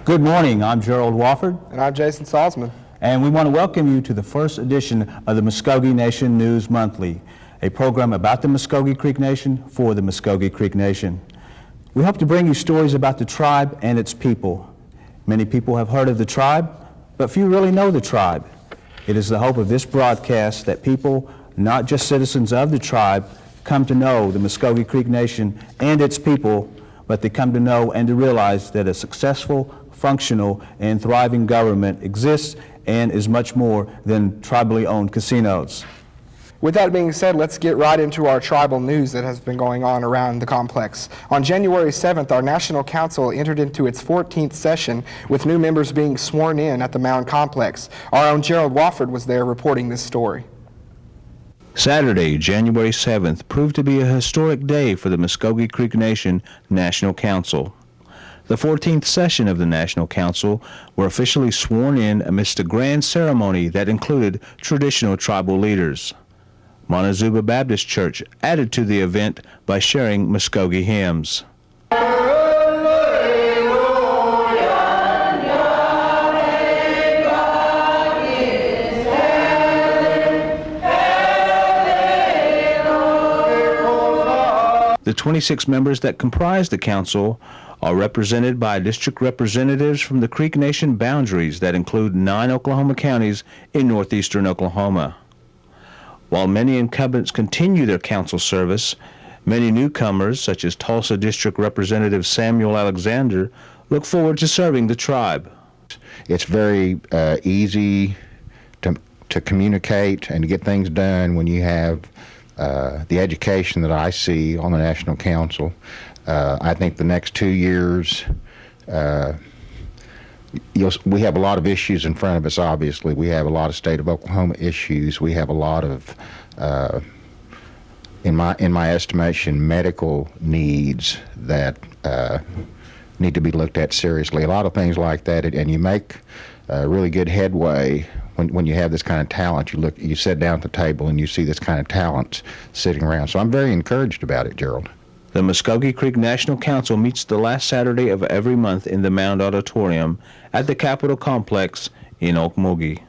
Good morning, I'm Gerald Wofford. And I'm Jason Salzman. And we want to welcome you to the first edition of the Mvskoke Nation News Monthly, a program about the Mvskoke Creek Nation for the Mvskoke Creek Nation. We hope to bring you stories about the tribe and its people. Many people have heard of the tribe, but few really know the tribe. It is the hope of this broadcast that people, not just citizens of the tribe, come to know the Mvskoke Creek Nation and its people, but they come to know and to realize that a successful, functional, and thriving government exists and is much more than tribally owned casinos. With that being said, let's get right into our tribal news that has been going on around the complex. On January 7th, our National Council entered into its 14th session with new members being sworn in at the Mound Complex. Our own Gerald Wofford was there reporting this story. Saturday, January 7th, proved to be a historic day for the Mvskoke Creek Nation National Council. The 14th session of the National Council were officially sworn in amidst a grand ceremony that included traditional tribal leaders. Montezuma Baptist Church added to the event by sharing Mvskoke hymns. The 26 members that comprise the council are represented by district representatives from the Creek Nation boundaries that include 9 Oklahoma counties in northeastern Oklahoma. While many incumbents continue their council service, many newcomers, such as Tulsa District Representative Samuel Alexander, look forward to serving the tribe. It's very easy to communicate and to get things done when you have the education that I see on the National Council. I think the next 2 years, we have a lot of issues in front of us, obviously. We have a lot of state of Oklahoma issues. We have a lot of, in my estimation, medical needs that need to be looked at seriously. A lot of things like that, and you make really good headway when you have this kind of talent. You sit down at the table and you see this kind of talent sitting around. So I'm very encouraged about it, Gerald. The Mvskoke Creek National Council meets the last Saturday of every month in the Mound Auditorium at the Capitol Complex in Okmulgee.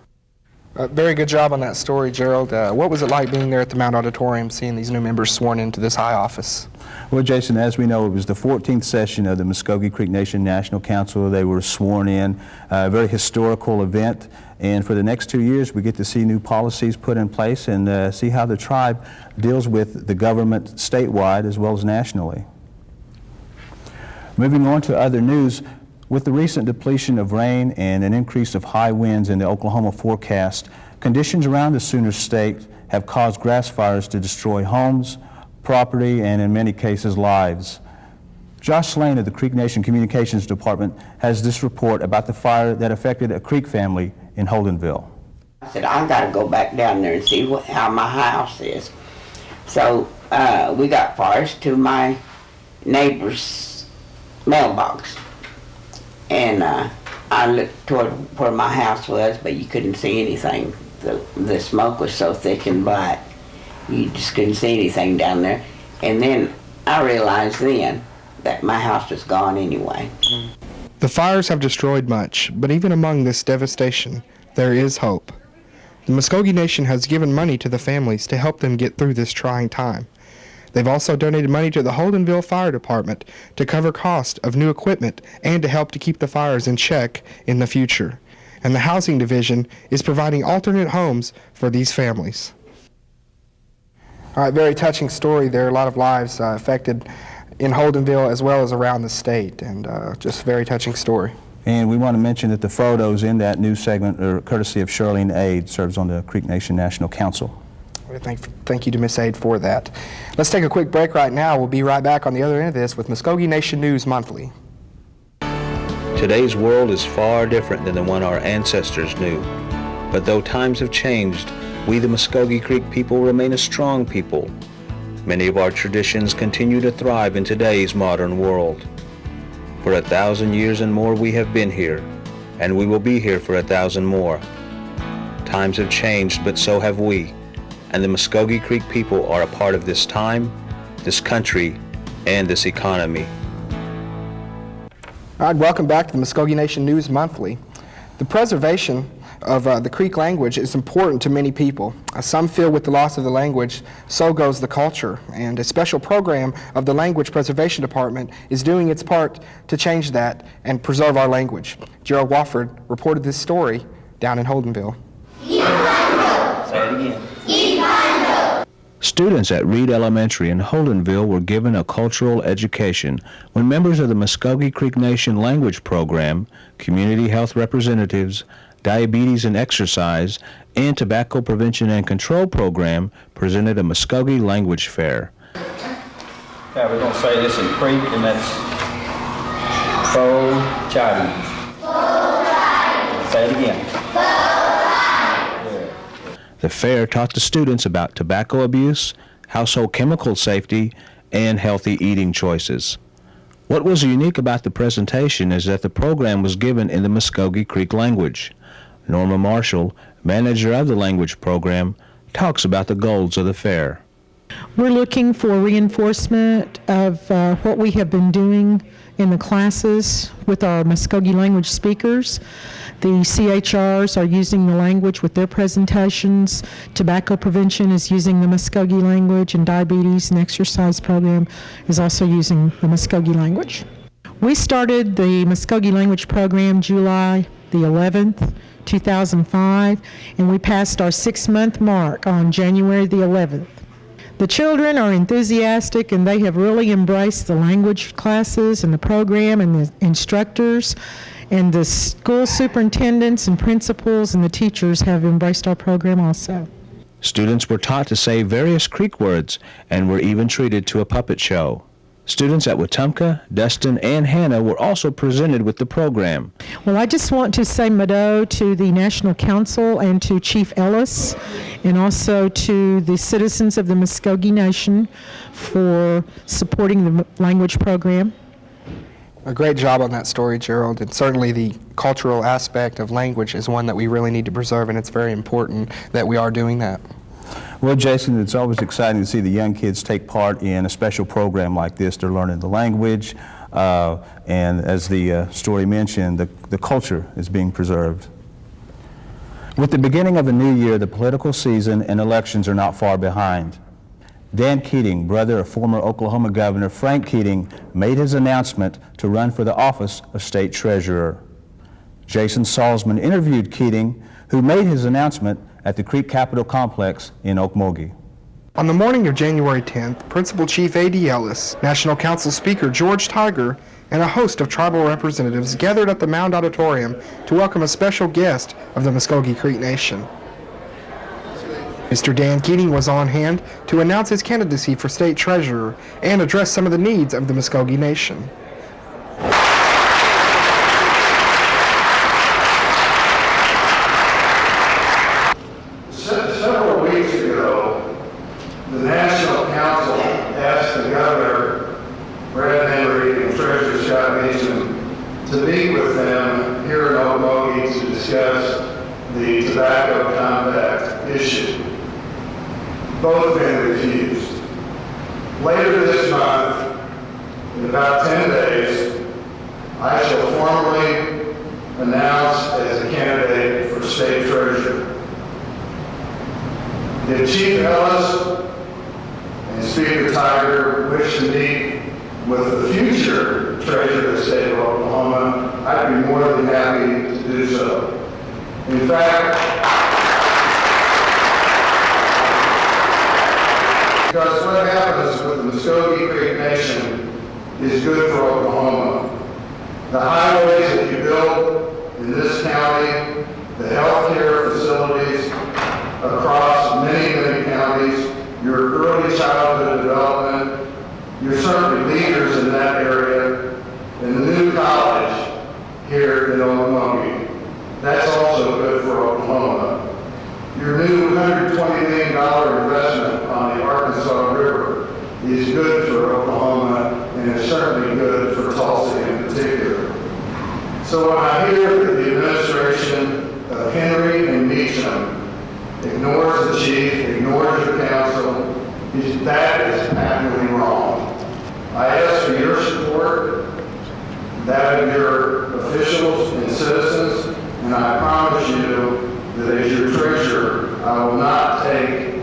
Very good job on that story, Gerald. What was it like being there at the Mound Auditorium, seeing these new members sworn into this high office? Well, Jason, as we know, it was the 14th session of the Mvskoke Creek Nation National Council. They were sworn in, a very historical event. And for the next 2 years, we get to see new policies put in place and see how the tribe deals with the government statewide as well as nationally. Moving on to other news, with the recent depletion of rain and an increase of high winds in the Oklahoma forecast, conditions around the Sooner State have caused grass fires to destroy homes, property, and in many cases, lives. Josh Lane of the Creek Nation Communications Department has this report about the fire that affected a Creek family in Holdenville. I said, I got to go back down there and see how my house is. So we got fires to my neighbor's mailbox. And I looked toward where my house was, but you couldn't see anything. The smoke was so thick and black, you just couldn't see anything down there. And then I realized then that my house was gone anyway. The fires have destroyed much, but even among this devastation, there is hope. The Mvskoke Nation has given money to the families to help them get through this trying time. They've also donated money to the Holdenville Fire Department to cover cost of new equipment and to help to keep the fires in check in the future. And the Housing Division is providing alternate homes for these families. All right, very touching story there. A lot of lives affected in Holdenville as well as around the state, and just a very touching story. And we want to mention that the photos in that news segment are courtesy of Charlene Aid, serves on the Creek Nation National Council. Thank you to Miss Aid for that. Let's take a quick break right now. We'll be right back on the other end of this with Mvskoke Nation News Monthly. Today's world is far different than the one our ancestors knew. But though times have changed, we the Mvskoke Creek people remain a strong people. Many of our traditions continue to thrive in today's modern world. For 1,000 years and more we have been here, and we will be here for 1,000 more. Times have changed, but so have we, and the Mvskoke Creek people are a part of this time, this country, and this economy. All right, welcome back to the Mvskoke Nation News Monthly. The preservation of the Creek language is important to many people. Some feel with the loss of the language, so goes the culture. And a special program of the Language Preservation Department is doing its part to change that and preserve our language. Gerald Wofford reported this story down in Holdenville. Say it again. Students at Reed Elementary in Holdenville were given a cultural education when members of the Mvskoke Creek Nation language program, community health representatives, diabetes and exercise, and tobacco prevention and control program presented a Mvskoke language fair. Yeah, we're going to say this in Creek, and that's Fo-Chadi. Say it again. The fair taught the students about tobacco abuse, household chemical safety, and healthy eating choices. What was unique about the presentation is that the program was given in the Mvskoke Creek language. Norma Marshall, manager of the language program, talks about the goals of the fair. We're looking for reinforcement of what we have been doing in the classes with our Mvskoke language speakers. The CHRs are using the language with their presentations. Tobacco prevention is using the Mvskoke language, and diabetes and exercise program is also using the Mvskoke language. We started the Mvskoke language program July the 11th, 2005, and we passed our 6-month mark on January the 11th. The children are enthusiastic, and they have really embraced the language classes and the program and the instructors, and the school superintendents and principals and the teachers have embraced our program also. Students were taught to say various Creek words and were even treated to a puppet show. Students at Wetumpka, Dustin, and Hannah were also presented with the program. Well, I just want to say Mado to the National Council and to Chief Ellis, and also to the citizens of the Mvskoke Nation for supporting the language program. A great job on that story, Gerald, and certainly the cultural aspect of language is one that we really need to preserve, and it's very important that we are doing that. Well, Jason, it's always exciting to see the young kids take part in a special program like this. They're learning the language, and as the story mentioned, the culture is being preserved. With the beginning of a new year, the political season and elections are not far behind. Dan Keating, brother of former Oklahoma Governor Frank Keating, made his announcement to run for the office of State Treasurer. Jason Salzman interviewed Keating, who made his announcement at the Creek Capitol Complex in Okmulgee. On the morning of January 10th, Principal Chief A.D. Ellis, National Council Speaker George Tiger, and a host of tribal representatives gathered at the Mound Auditorium to welcome a special guest of the Mvskoke Creek Nation. Mr. Dan Keating was on hand to announce his candidacy for State Treasurer and address some of the needs of the Mvskoke Nation. Several weeks ago, the National Council asked the Governor, Brad Henry, and Treasurer Scott Mason to meet with them here in Okmulgee to discuss the tobacco compact issue. Both been refused. Later this month, in about 10 days, I shall formally announce as a candidate for State Treasurer. If Chief Ellis and Speaker Tiger wish to meet with the future Treasurer of the State of Oklahoma, I'd be more than happy to do so. In fact, because what happens with the Mvskoke Creek Nation is good for Oklahoma. The highways that you build in this county, the healthcare facilities across many, many counties, your early childhood development, you're certainly leaders in that area, and the new college here in Okmulgee. That's also good for Oklahoma. Your new $120 million investment on the Arkansas River is good for Oklahoma, and it's certainly good for Tulsa in particular. So when I hear that the administration of Henry and Meacham ignores the chief, ignores your council, that is patently wrong. I ask for your support. that of your officials and citizens, and I promise you that as your treasurer, I will not take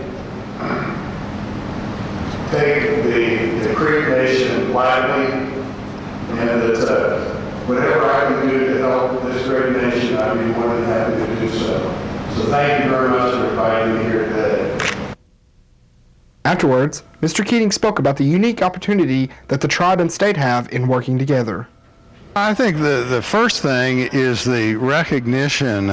the Creek Nation lightly, and that whatever I can do to help this great nation, I'd be more than happy to do so. So thank you very much for inviting me here today. Afterwards, Mr. Keating spoke about the unique opportunity that the tribe and state have in working together. I think the first thing is the recognition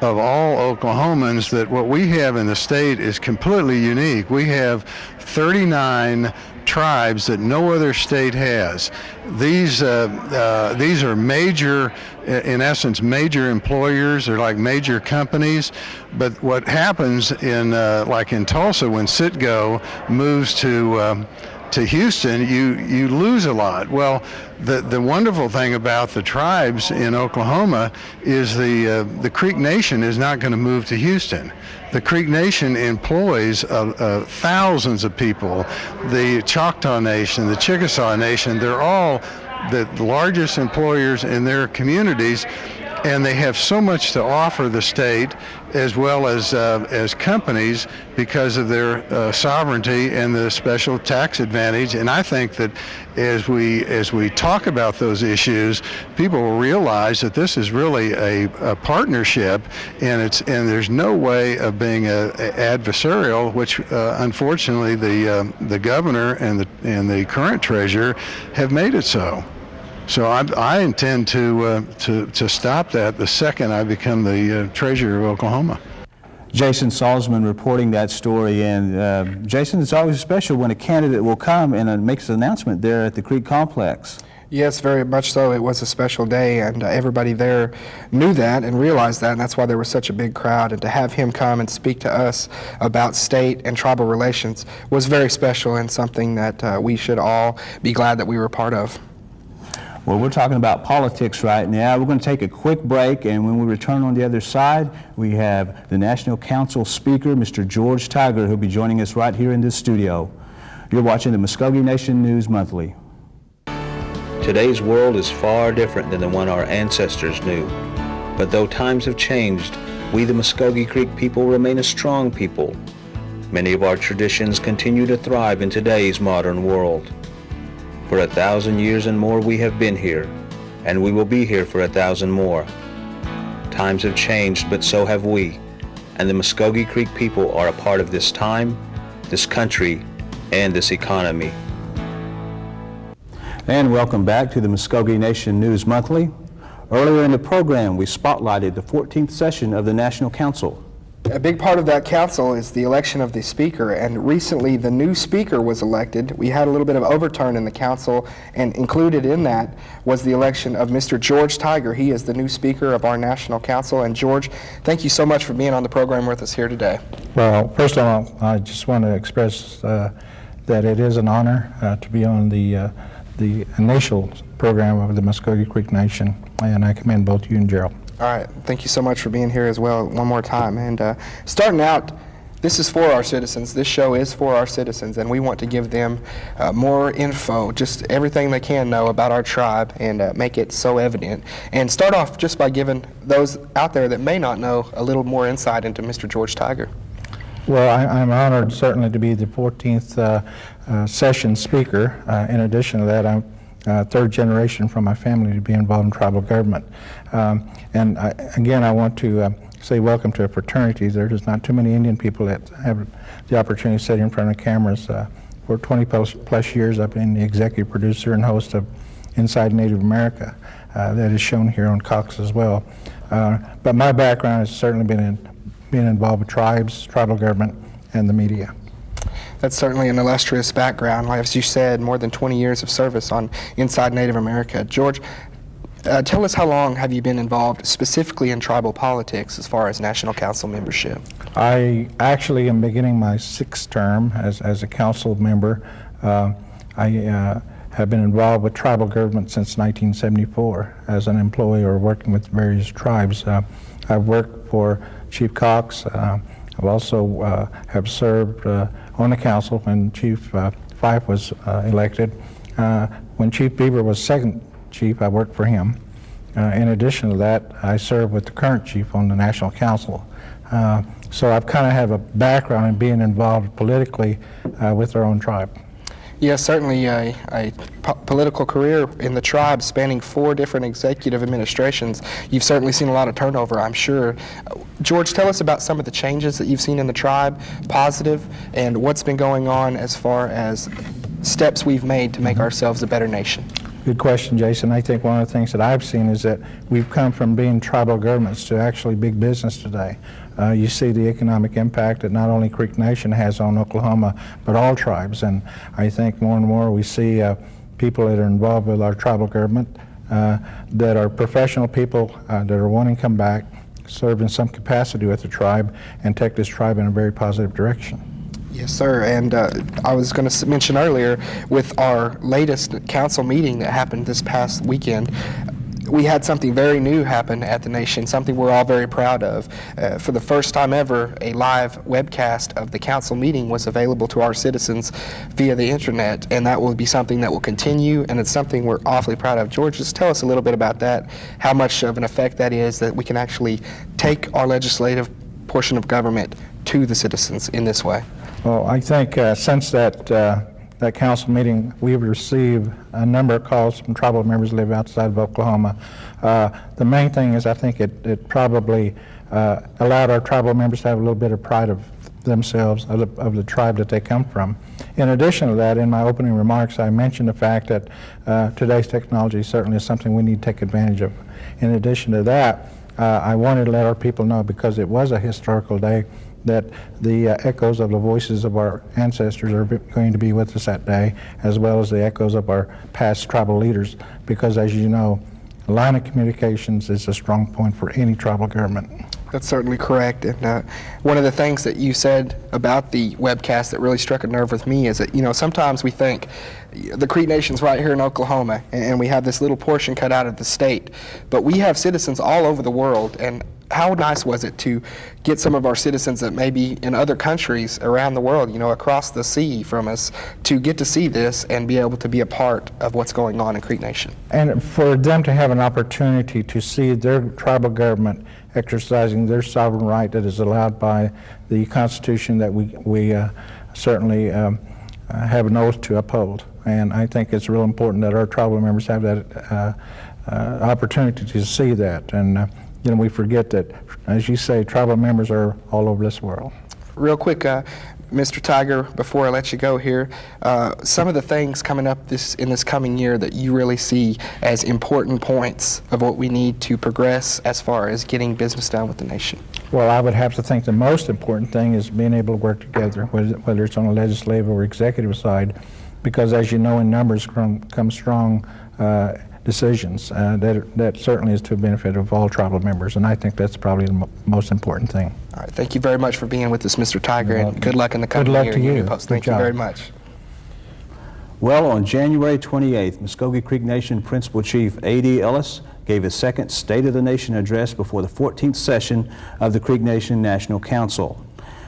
of all Oklahomans that what we have in the state is completely unique. We have 39 tribes that no other state has. These are major, in essence, major employers. They're like major companies. But what happens in like in Tulsa when Citgo moves to Houston, you lose a lot. Well, the wonderful thing about the tribes in Oklahoma is the Creek Nation is not going to move to Houston. The Creek Nation employs thousands of people. The Choctaw Nation, the Chickasaw Nation, they're all the largest employers in their communities, and they have so much to offer the state as well as companies because of their sovereignty and the special tax advantage. And I think that as we talk about those issues, people will realize that this is really a partnership, and there's no way of being adversarial, which unfortunately the governor and the current treasurer have made it so. So I intend to stop that the second I become the treasurer of Oklahoma. Jason Salzman reporting that story, and Jason, it's always special when a candidate will come and makes an announcement there at the Creek Complex. Yes, very much so. It was a special day, and everybody there knew that and realized that, and that's why there was such a big crowd. And to have him come and speak to us about state and tribal relations was very special and something that we should all be glad that we were part of. Well, we're talking about politics right now. We're going to take a quick break, and when we return on the other side, we have the National Council Speaker, Mr. George Tiger, who'll be joining us right here in this studio. You're watching the Mvskoke Nation News Monthly. Today's world is far different than the one our ancestors knew. But though times have changed, we the Mvskoke Creek people remain a strong people. Many of our traditions continue to thrive in today's modern world. For 1,000 years and more we have been here, and we will be here for 1,000 more. Times have changed, but so have we, and the Mvskoke Creek people are a part of this time, this country, and this economy. And welcome back to the Mvskoke Nation News Monthly. Earlier in the program, we spotlighted the 14th session of the National Council. A big part of that council is the election of the speaker, and recently the new speaker was elected. We had a little bit of overturn in the council, and included in that was the election of Mr. George Tiger. He is the new speaker of our National Council. And George, thank you so much for being on the program with us here today. Well, first of all, I just want to express that it is an honor to be on the initial program of the Mvskoke Creek Nation, and I commend both you and Gerald. All right, thank you so much for being here as well one more time. And starting out, this is for our citizens. This show is for our citizens, and we want to give them more info, just everything they can know about our tribe, and make it so evident. And start off just by giving those out there that may not know a little more insight into Mr. George Tiger. Well, I'm honored certainly to be the 14th session speaker. In addition to that, I'm third generation from my family to be involved in tribal government. And again, I want to say welcome to a fraternity. There's not too many Indian people that have the opportunity to sit in front of cameras. For 20 plus years, I've been the executive producer and host of Inside Native America. That is shown here on Cox as well. But my background has certainly been being involved with tribes, tribal government, and the media. That's certainly an illustrious background. Like as you said, more than 20 years of service on Inside Native America. George, tell us how long have you been involved specifically in tribal politics as far as National Council membership? I actually am beginning my 6th term as a council member. I have been involved with tribal government since 1974 as an employee or working with various tribes. I've worked for Chief Cox. I've also have served on the council when Chief Fife was elected. When Chief Beaver was second chief, I work for him. In addition to that, I serve with the current chief on the National Council. So I kind of have a background in being involved politically with our own tribe. Yes, certainly a political career in the tribe spanning 4 different executive administrations. You've certainly seen a lot of turnover, I'm sure. George, tell us about some of the changes that you've seen in the tribe, positive, and what's been going on as far as steps we've made to make ourselves a better nation. Good question, Jason. I think one of the things that I've seen is that we've come from being tribal governments to actually big business today. You see the economic impact that not only Creek Nation has on Oklahoma, but all tribes. And I think more and more we see people that are involved with our tribal government that are professional people that are wanting to come back, serve in some capacity with the tribe, and take this tribe in a very positive direction. Yes, sir. And I was going to mention earlier, with our latest council meeting that happened this past weekend, we had something very new happen at the Nation, something we're all very proud of. For the first time ever, a live webcast of the council meeting was available to our citizens via the internet, and that will be something that will continue, and it's something we're awfully proud of. George, just tell us a little bit about that, how much of an effect that is, that we can actually take our legislative portion of government to the citizens in this way. Well, I think since that council meeting, we've received a number of calls from tribal members who live outside of Oklahoma. The main thing is I think it probably allowed our tribal members to have a little bit of pride of themselves, of the tribe that they come from. In addition to that, in my opening remarks, I mentioned the fact that today's technology certainly is something we need to take advantage of. In addition to that, I wanted to let our people know, because it was a historical day, that the echoes of the voices of our ancestors are going to be with us that day, as well as the echoes of our past tribal leaders, because as you know, the line of communications is a strong point for any tribal government. That's certainly correct. And one of the things that you said about the webcast that really struck a nerve with me is that, you know, sometimes we think the Creek Nation's right here in Oklahoma, and we have this little portion cut out of the state, but we have citizens all over the world. And how nice was it to get some of our citizens that may be in other countries around the world, you know, across the sea from us, to get to see this and be able to be a part of what's going on in Creek Nation. And for them to have an opportunity to see their tribal government exercising their sovereign right that is allowed by the Constitution that we certainly have an oath to uphold. And I think it's real important that our tribal members have that opportunity to see that. And you know, we forget that, as you say, tribal members are all over this world. Real quick, Mr. Tiger, before I let you go here, some of the things coming up in this coming year that you really see as important points of what we need to progress as far as getting business done with the nation. Well, I would have to think the most important thing is being able to work together, whether it's on the legislative or executive side, because as you know, in numbers come strong decisions. That certainly is to the benefit of all tribal members, and I think that's probably the most important thing. All right, thank you very much for being with us, Mr. Tiger, and good luck in the coming year. Good luck to you. Thank you very much. Well, on January 28th, Mvskoke Creek Nation Principal Chief A.D. Ellis gave his second State of the Nation address before the 14th session of the Creek Nation National Council.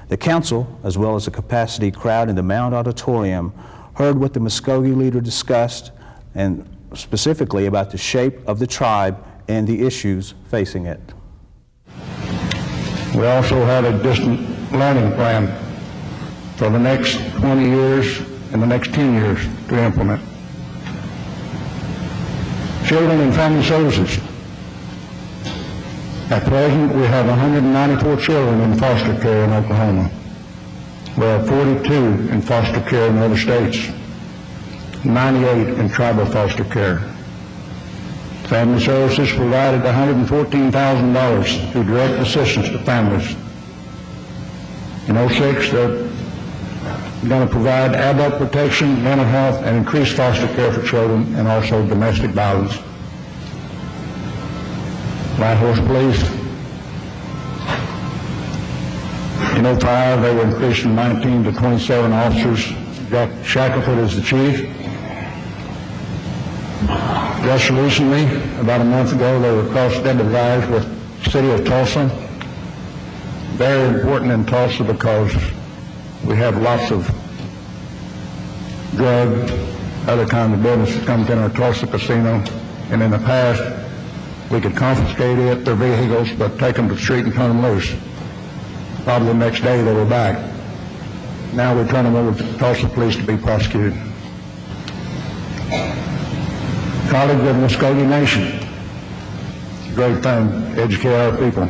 The council, as well as a capacity crowd in the Mound Auditorium, heard what the Mvskoke leader discussed, and specifically about the shape of the tribe and the issues facing it. We also had a distant learning plan for the next 20 years and the next 10 years to implement. Children and Family Services. At present, we have 194 children in foster care in Oklahoma. We have 42 in foster care in other states, 98 in tribal foster care. Family Services provided $114,000 through direct assistance to families. In 2006, they're going to provide adult protection, mental health, and increased foster care for children, and also domestic violence. White Horse Police. In 2005, they were increased from 19 to 27 officers. Jack Shackelford is the chief. Just recently, about a month ago, they were crossed dead dividers with the city of Tulsa. Very important in Tulsa because we have lots of drug, other kinds of business that comes in our Tulsa casino. And in the past, we could confiscate their vehicles, but take them to the street and turn them loose. Probably the next day they were back. Now we turn them over to the Tulsa Police to be prosecuted. College of Mvskoke Nation. It's a great thing to educate our people.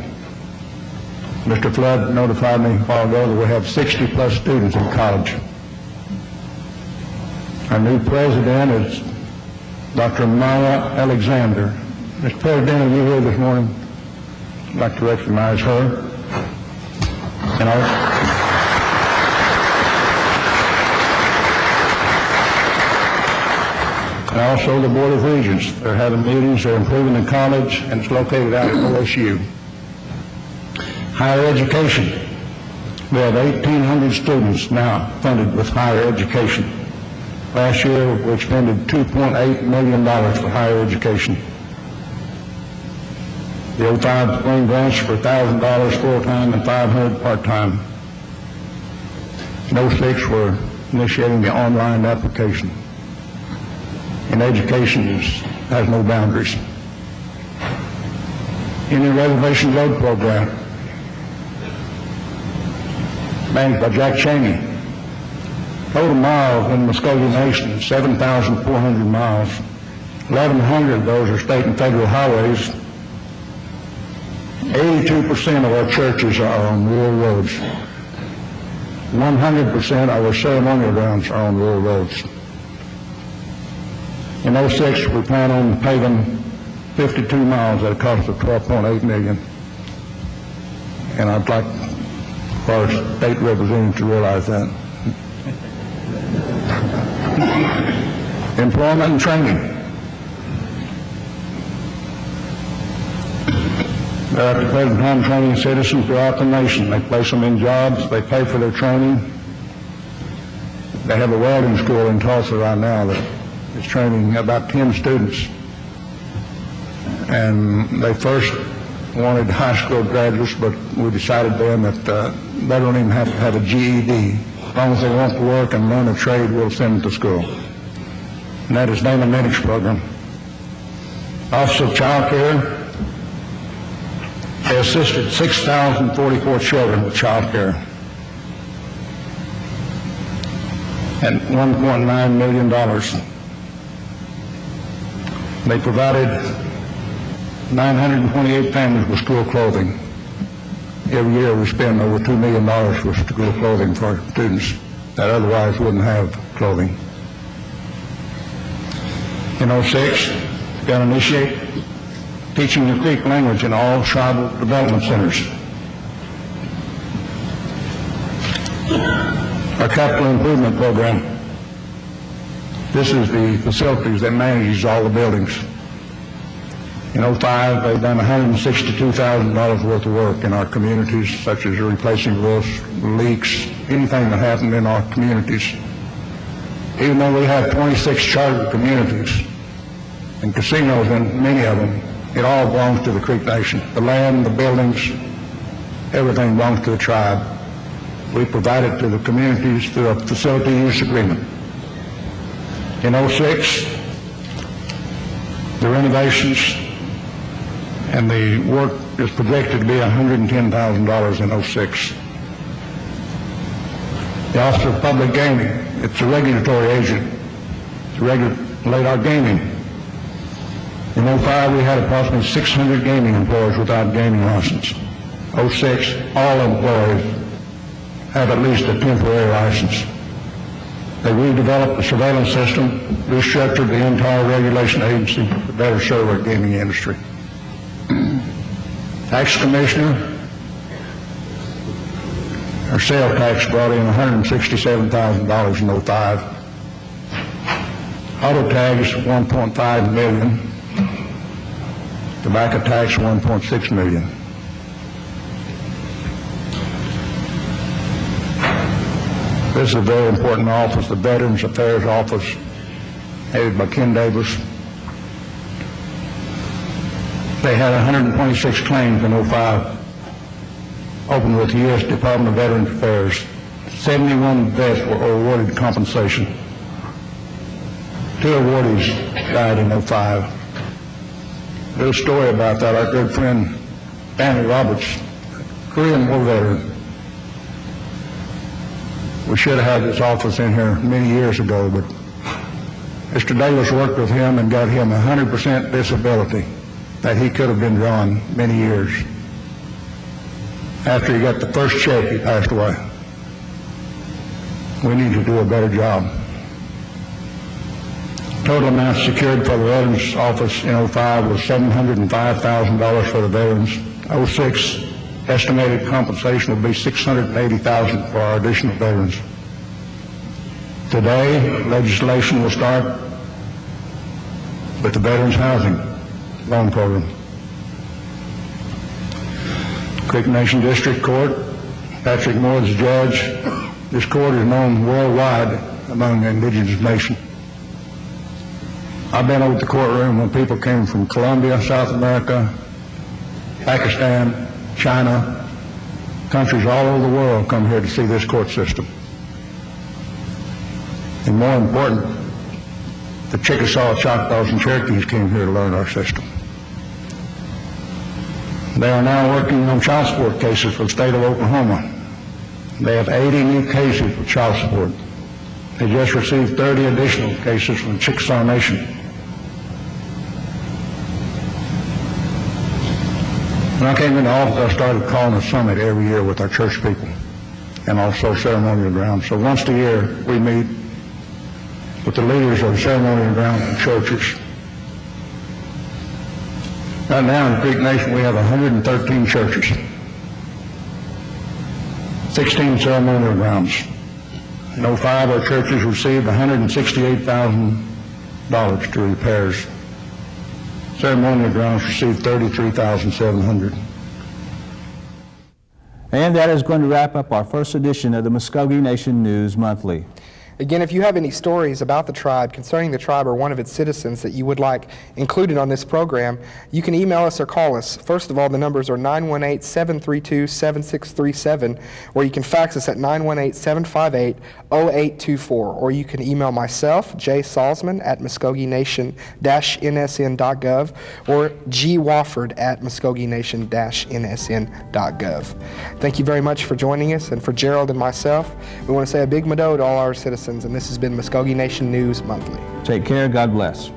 Mr. Flood notified me a while ago that we have 60 plus students in college. Our new president is Dr. Maya Alexander. Mr. President, are you here this morning? I'd like to recognize her. And also the Board of Regents. They're having meetings, they're improving the college, and it's located out at OSU. Higher education. We have 1,800 students now funded with higher education. Last year, we expended $2.8 million for higher education. The 05 spring grants for $1,000 full-time and $500 part-time. In 06, we're initiating the online application. And education has no boundaries. Indian Reservation Road Program, managed by Jack Cheney. Total miles in the Mvskoke Nation is 7,400 miles. 1,100 of those are state and federal highways. 82% of our churches are on rural roads. 100% of our ceremonial grounds are on rural roads. In 06, we plan on paving 52 miles at a cost of $12.8 million. And I'd like for our state representative to realize that. Employment and training. They're at the present time training citizens throughout the nation. They place them in jobs, they pay for their training. They have a welding school in Tulsa right now that is training about 10 students. And they first wanted high school graduates, but we decided then that they don't even have to have a GED. As long as they want to work and learn a trade, we'll send them to school. And that is Dana Minnick's program. Office of Child Care. They assisted 6,044 children with child care. And $1.9 million. They provided 928 families with school clothing. Every year we spend over $2 million for school clothing for students that otherwise wouldn't have clothing. In 06, we're going to initiate teaching the Creek language in all tribal development centers. Our capital improvement program. This is the facilities that manages all the buildings. In 05, they've done $162,000 worth of work in our communities, such as replacing roofs, leaks, anything that happened in our communities. Even though we have 26 charter communities and casinos in many of them, it all belongs to the Creek Nation. The land, the buildings, everything belongs to the tribe. We provide it to the communities through a facility use agreement. In 06, the renovations and the work is projected to be $110,000 in 06. The Office of Public Gaming, it's a regulatory agent to regulate our gaming. In 05, we had approximately 600 gaming employees without gaming license. 06, all employees have at least a temporary license. They redeveloped the surveillance system, restructured the entire regulation agency to better serve our gaming industry. Tax Commissioner, our sales tax brought in $167,000 in 05. Auto tags, $1.5 million. Tobacco tax, $1.6 million. This is a very important office, the Veterans Affairs Office, headed by Ken Davis. They had 126 claims in 05, opened with the U.S. Department of Veterans Affairs. 71 vets were awarded compensation. 2 awardees died in 05. little story about that. Our good friend Stanley Roberts, Korean War veteran. We should have had this office in here many years ago, but Mr. Davis worked with him and got him 100% disability that he could have been drawn many years. After he got the first check, he passed away. We need to do a better job. Total amount secured for the Veterans Office in 05 was $705,000 for the veterans. 06 estimated compensation will be $680,000 for our additional veterans. Today, legislation will start with the Veterans Housing Loan Program. Creek Nation District Court, Patrick Moore is the judge. This court is known worldwide among the indigenous nation. I've been over at the courtroom when people came from Colombia, South America, Pakistan, China, countries all over the world come here to see this court system. And more important, the Chickasaw, Choctaws, and Cherokees came here to learn our system. They are now working on child support cases for the state of Oklahoma. They have 80 new cases for child support. They just received 30 additional cases from the Chickasaw Nation. When I came into office, I started calling a summit every year with our church people and also ceremonial grounds. So once a year, we meet with the leaders of the ceremonial grounds and churches. Right now in Creek Nation, we have 113 churches, 16 ceremonial grounds. In 05, our churches received $168,000 to repairs. Ceremonial grounds received $33,700. And that is going to wrap up our first edition of the Mvskoke Nation News Monthly. Again, if you have any stories about the tribe, concerning the tribe or one of its citizens that you would like included on this program, you can email us or call us. First of all, the numbers are 918-732-7637, or you can fax us at 918-758-0824, or you can email myself, Jay Salzman, at MvskokeNation-NSN.gov, or G. Wofford at MvskokeNation-NSN.gov. Thank you very much for joining us, and for Gerald and myself, we want to say a big mado to all our citizens, and this has been Mvskoke Nation News Monthly. Take care. God bless.